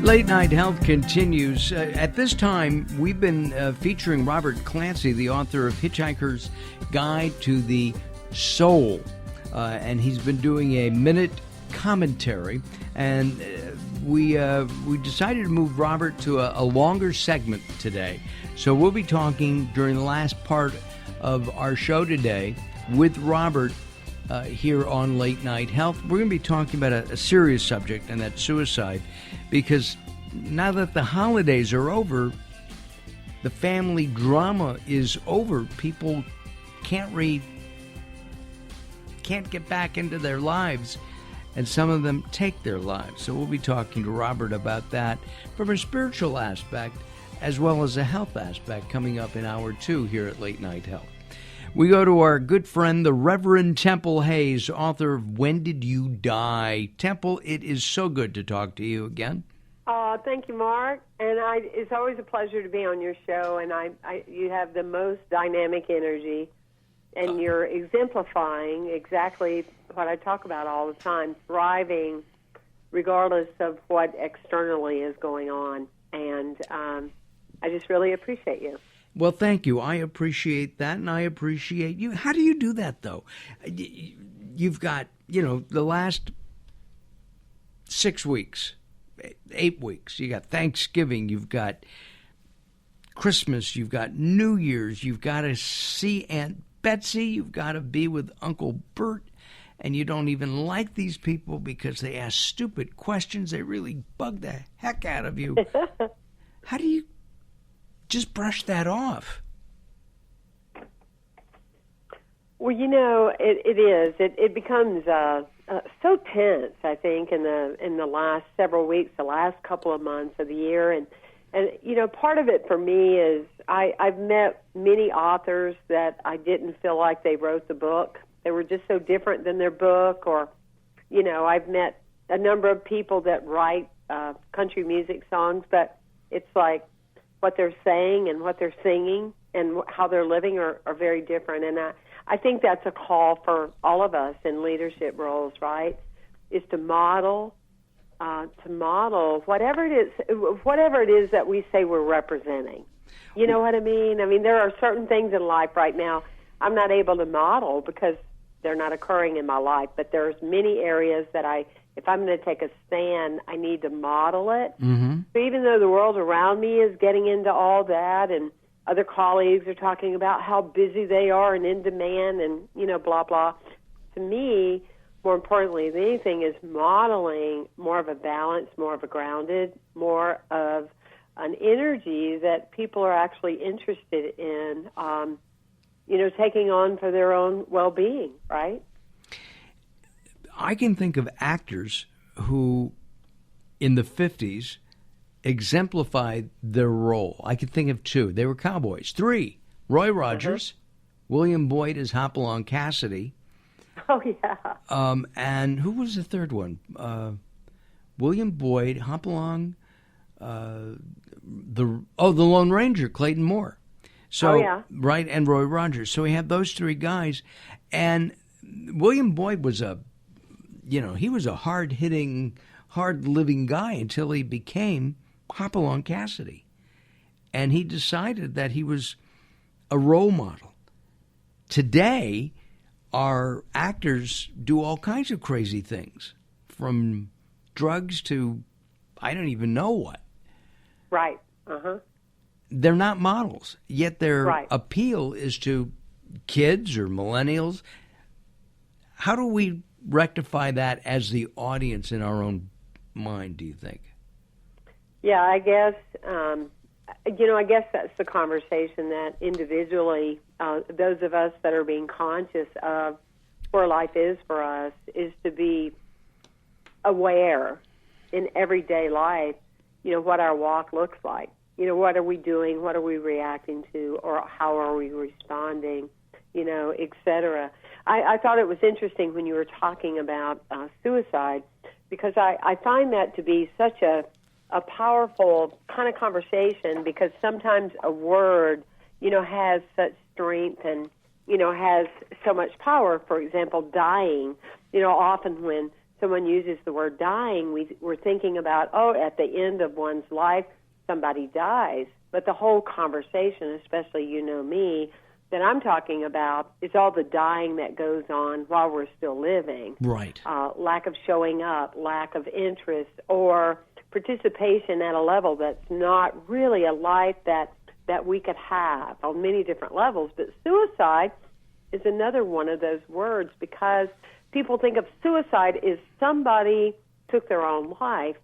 Late Night Health continues. At this time, we've been featuring Robert Clancy, the author of Hitchhiker's Guide to the Soul. And he's been doing a minute commentary. And we decided to move Robert to a longer segment today. So we'll be talking during the last part of our show today with Robert here on Late Night Health. We're going to be talking about a serious subject, and that's suicide. Because now that the holidays are over, the family drama is over. People can't get back into their lives, and some of them take their lives. So we'll be talking to Robert about that from a spiritual aspect as well as a health aspect coming up in hour 2 here at Late Night Health. We go to our good friend, the rev-temple-hays, author of When Did You Die? Temple, it is so good to talk to you again. Thank you, Mark. And it's always a pleasure to be on your show. And you have the most dynamic energy, and you're exemplifying exactly what I talk about all the time: thriving regardless of what externally is going on. And I just really appreciate you. Well, thank you. I appreciate that, and I appreciate you. How do you do that, though? You've got, the last 6 weeks. 8 weeks. You got Thanksgiving, you've got Christmas, you've got New Year's, you've got to see Aunt Betsy, you've got to be with Uncle Bert, and you don't even like these people because they ask stupid questions. They really bug the heck out of you. How do you just brush that off? Well, it is. It becomes so tense, I think, in the last several weeks, the last couple of months of the year, and part of it for me is I've met many authors that I didn't feel like they wrote the book. They were just so different than their book, or I've met a number of people that write country music songs, but it's like what they're saying and what they're singing and how they're living are very different. And I think that's a call for all of us in leadership roles, right? Is to model whatever it is that we say we're representing. You know what I mean? I mean, there are certain things in life right now I'm not able to model because they're not occurring in my life. But there's many areas that if I'm going to take a stand, I need to model it. Mm-hmm. So even though the world around me is getting into all that, and other colleagues are talking about how busy they are and in demand and, blah, blah. To me, more importantly than anything, is modeling more of a balance, more of a grounded, more of an energy that people are actually interested in, taking on for their own well-being, right? I can think of actors who, in the 50s, exemplified their role. I could think of 2. They were cowboys. 3. Roy Rogers, William Boyd as Hopalong Cassidy. Oh, yeah. And who was the third one? William Boyd, Hopalong, the Lone Ranger, Clayton Moore. So, yeah. Right, and Roy Rogers. So we had those 3 guys. And William Boyd was he was a hard-hitting, hard-living guy until he became Hopalong Cassidy. And he decided that he was a role model. Today, our actors do all kinds of crazy things, from drugs to I don't even know what. Right. Uh-huh. They're not models, yet their right. appeal is to kids or millennials. How do we rectify that as the audience in our own mind, do you think? Yeah, I guess, I guess that's the conversation that individually, those of us that are being conscious of where life is for us, is to be aware in everyday life, what our walk looks like. What are we doing? What are we reacting to? Or how are we responding? Et cetera. I thought it was interesting when you were talking about suicide, because I find that to be such a powerful kind of conversation, because sometimes a word, has such strength and, has so much power. For example, dying, often when someone uses the word dying, we're thinking about, at the end of one's life, somebody dies. But the whole conversation, especially me, that I'm talking about is all the dying that goes on while we're still living. Right. Lack of showing up, lack of interest, or participation at a level that's not really a life that we could have on many different levels. But suicide is another one of those words, because people think of suicide as somebody took their own life.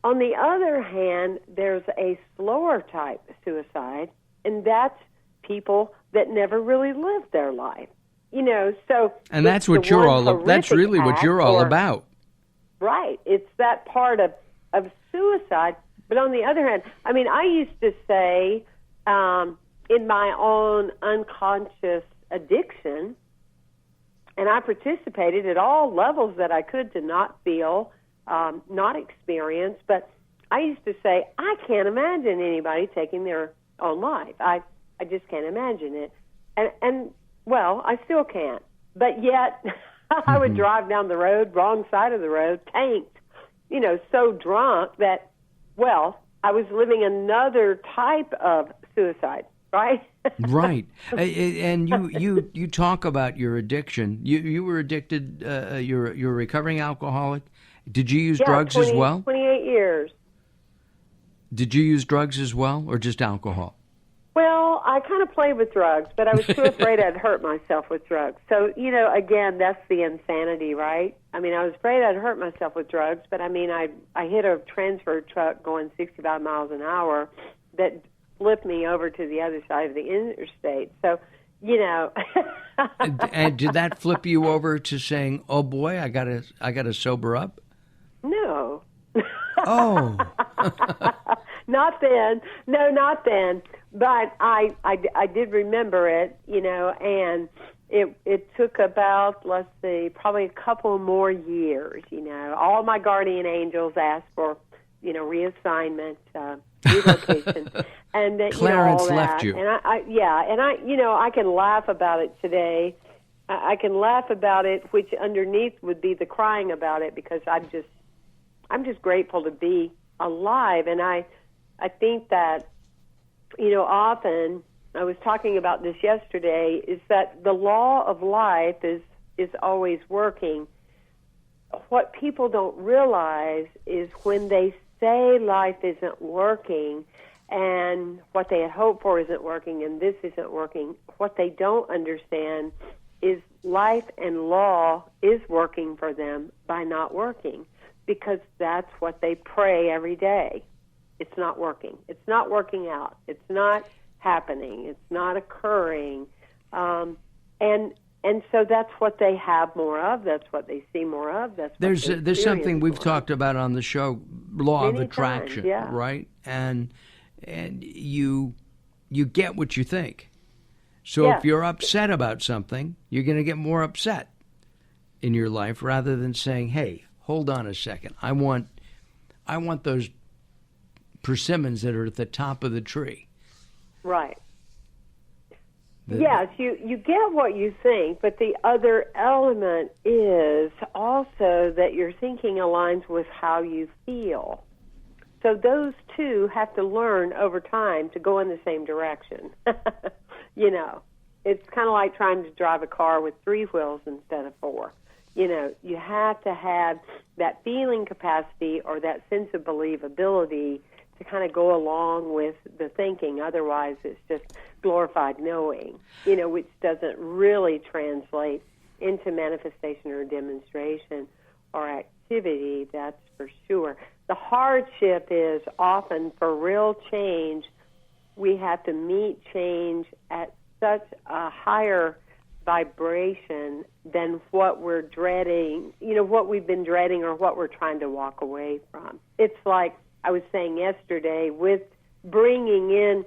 On the other hand, there's a slower type of suicide, and that's people that never really lived their life. So and that's what you're that's really what you're all about. Right. It's that part of suicide. But on the other hand, I used to say in my own unconscious addiction, and I participated at all levels that I could to not feel, not experience, but I used to say, I can't imagine anybody taking their own life. I just can't imagine it. And well, I still can't. But yet, I would drive down the road, wrong side of the road, tanked, so drunk that, well, I was living another type of suicide, right? Right. And you talk about your addiction. You were addicted, you're a recovering alcoholic. Did you use drugs as well? 28 years. Did you use drugs as well, or just alcohol? Well, I kind of played with drugs, but I was too afraid I'd hurt myself with drugs. So, again, that's the insanity, right? I was afraid I'd hurt myself with drugs, but I hit a transfer truck going 65 miles an hour that flipped me over to the other side of the interstate. So, And did that flip you over to saying, "Oh boy, I gotta sober up"? No. Oh. Not then. No, not then. But I did remember it, and it took about, let's see, probably a couple more years, All my guardian angels asked for, reassignment, relocation. And Clarence all that. left you. And I can laugh about it today. I can laugh about it, which underneath would be the crying about it, because I'm just grateful to be alive. And I think that, often, I was talking about this yesterday, is that the law of life is always working. What people don't realize is when they say life isn't working and what they had hoped for isn't working and this isn't working, what they don't understand is life and law is working for them by not working, because that's what they pray every day. It's not working. It's not working out. It's not happening. It's not occurring. And so that's what they have more of. That's what they see more of. That's what there's something we've talked about on the show, law of attraction, yeah. Right? And you get what you think. So if you're upset about something, you're going to get more upset in your life, rather than saying, "Hey, hold on a second. I want those persimmons that are at the top of the tree." Right. Yes, you get what you think, but the other element is also that your thinking aligns with how you feel. So those two have to learn over time to go in the same direction. It's kind of like trying to drive a car with 3 wheels instead of 4. You have to have that feeling capacity or that sense of believability to kind of go along with the thinking. Otherwise, it's just glorified knowing, which doesn't really translate into manifestation or demonstration or activity, that's for sure. The hardship is often for real change, we have to meet change at such a higher vibration than what we're dreading, what we've been dreading or what we're trying to walk away from. It's like I was saying yesterday, with bringing in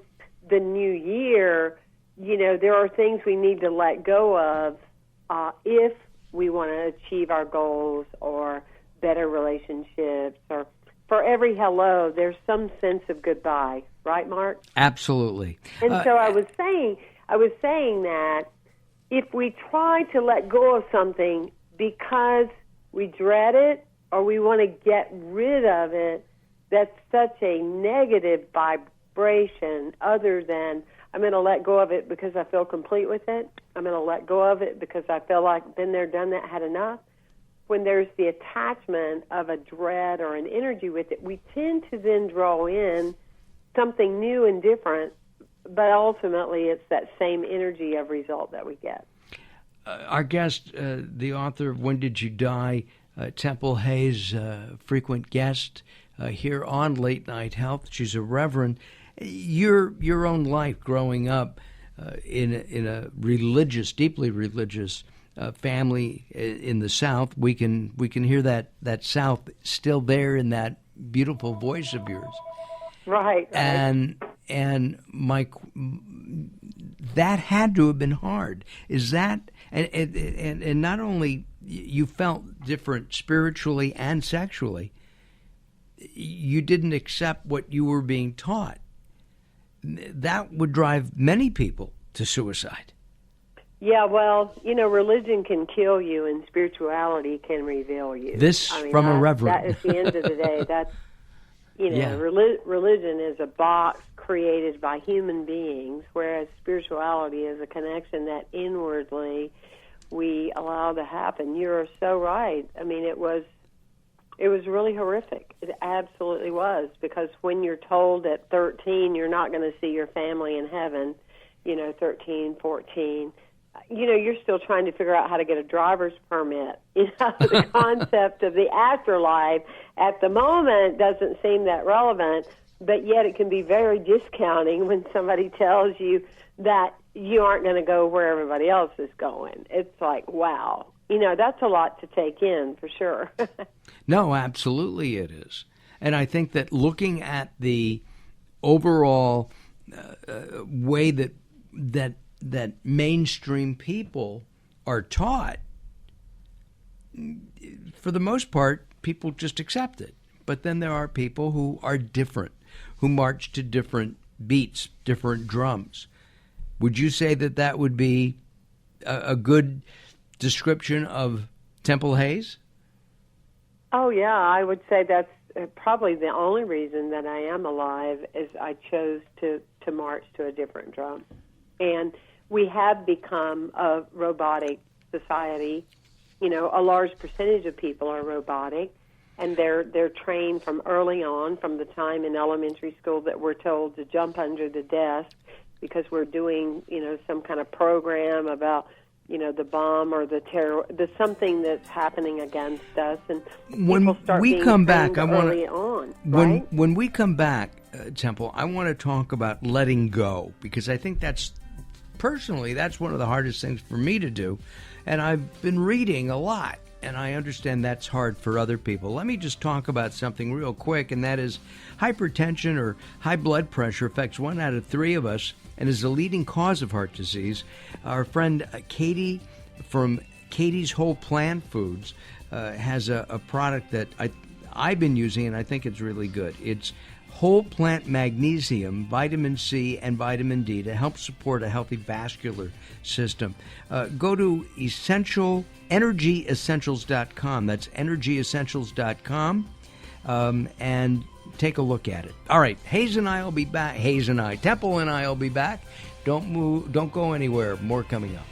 the new year, there are things we need to let go of if we want to achieve our goals or better relationships, or for every hello, there's some sense of goodbye. Right, Mark? Absolutely. And so I was saying that if we try to let go of something because we dread it or we want to get rid of it, that's such a negative vibration other than I'm going to let go of it because I feel complete with it. I'm going to let go of it because I feel like been there, done that, had enough. When there's the attachment of a dread or an energy with it, we tend to then draw in something new and different, but ultimately it's that same energy of result that we get. Our guest, the author of When Did You Die, Temple-Hays, frequent guest here on Late Night Health. She's a reverend. Your own life growing up in a religious, deeply religious family in the South, we can hear that South still there in that beautiful voice of yours. Right. And Mike, that had to have been hard. Is that and not only you felt different spiritually and sexually, you didn't accept what you were being taught. That would drive many people to suicide. Yeah, well, religion can kill you and spirituality can reveal you. From a reverend. That, at the end of the day, that's, religion is a box created by human beings, whereas spirituality is a connection that inwardly we allow to happen. You're so right. I mean, it was really horrific. It absolutely was, because when you're told at 13 you're not going to see your family in heaven, 13, 14, you're still trying to figure out how to get a driver's permit. The concept of the afterlife at the moment doesn't seem that relevant, but yet it can be very discounting when somebody tells you that you aren't going to go where everybody else is going. It's like, wow. That's a lot to take in, for sure. No, absolutely it is. And I think that looking at the overall way that mainstream people are taught, for the most part, people just accept it. But then there are people who are different, who march to different beats, different drums. Would you say that would be a good description of Temple-Hays? Oh, yeah, I would say that's probably the only reason that I am alive is I chose to march to a different drum. And we have become a robotic society. A large percentage of people are robotic, and they're trained from early on, from the time in elementary school that we're told to jump under the desk because we're doing, some kind of program about the bomb or the terror, the something that's happening against us, and when we come back, When we come back, Temple, I want to talk about letting go, because I think that's one of the hardest things for me to do, and I've been reading a lot, and I understand that's hard for other people. Let me just talk about something real quick, and that is hypertension or high blood pressure affects 1 out of 3 of us and is the leading cause of heart disease. Our friend Katie from Katie's Whole Plant Foods has a product that I've been using, and I think it's really good. It's whole plant magnesium, vitamin C, and vitamin D to help support a healthy vascular system. Go to energyessentials.com. That's energyessentials.com, and take a look at it. All right, Hays and I will be back. Temple and I will be back. Don't move. Don't go anywhere. More coming up.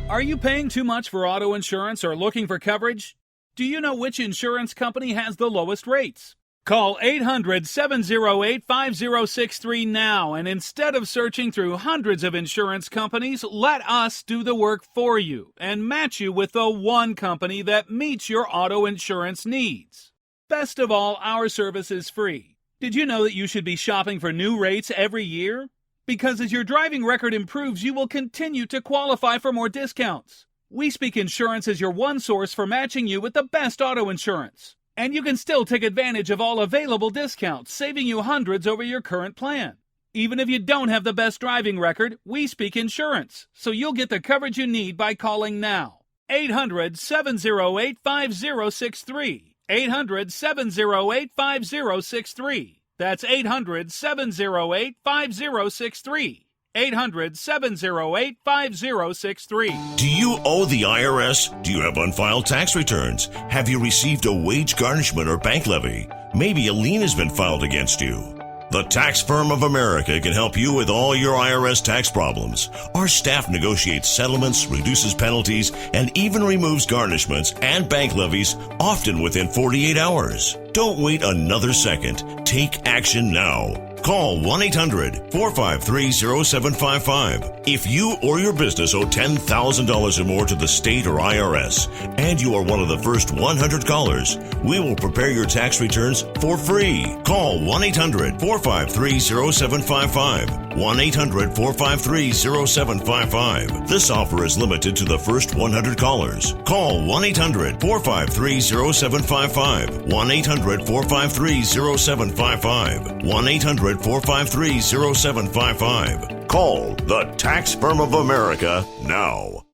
Are you paying too much for auto insurance or looking for coverage? Do you know which insurance company has the lowest rates? Call 800-708-5063 now, and instead of searching through hundreds of insurance companies, let us do the work for you and match you with the one company that meets your auto insurance needs. Best of all, our service is free. Did you know that you should be shopping for new rates every year? Because as your driving record improves, you will continue to qualify for more discounts. We Speak Insurance is your one source for matching you with the best auto insurance. And you can still take advantage of all available discounts, saving you hundreds over your current plan. Even if you don't have the best driving record, We Speak Insurance, so you'll get the coverage you need by calling now. 800-708-5063. 800-708-5063. That's 800-708-5063. 800-708-5063. Do you owe the IRS? Do you have unfiled tax returns? Have you received a wage garnishment or bank levy? Maybe a lien has been filed against you. The Tax Firm of America can help you with all your IRS tax problems. Our staff negotiates settlements, reduces penalties, and even removes garnishments and bank levies, often within 48 hours. Don't wait another second. Take action now. Call 1-800-453-0755. If you or your business owe $10,000 or more to the state or IRS, and you are one of the first 100 callers, we will prepare your tax returns for free. Call 1-800-453-0755. 1-800-453-0755. This offer is limited to the first 100 callers. Call 1-800-453-0755. 1-800-453-0755. 1-800-453-0755. Call the Tax Firm of America now.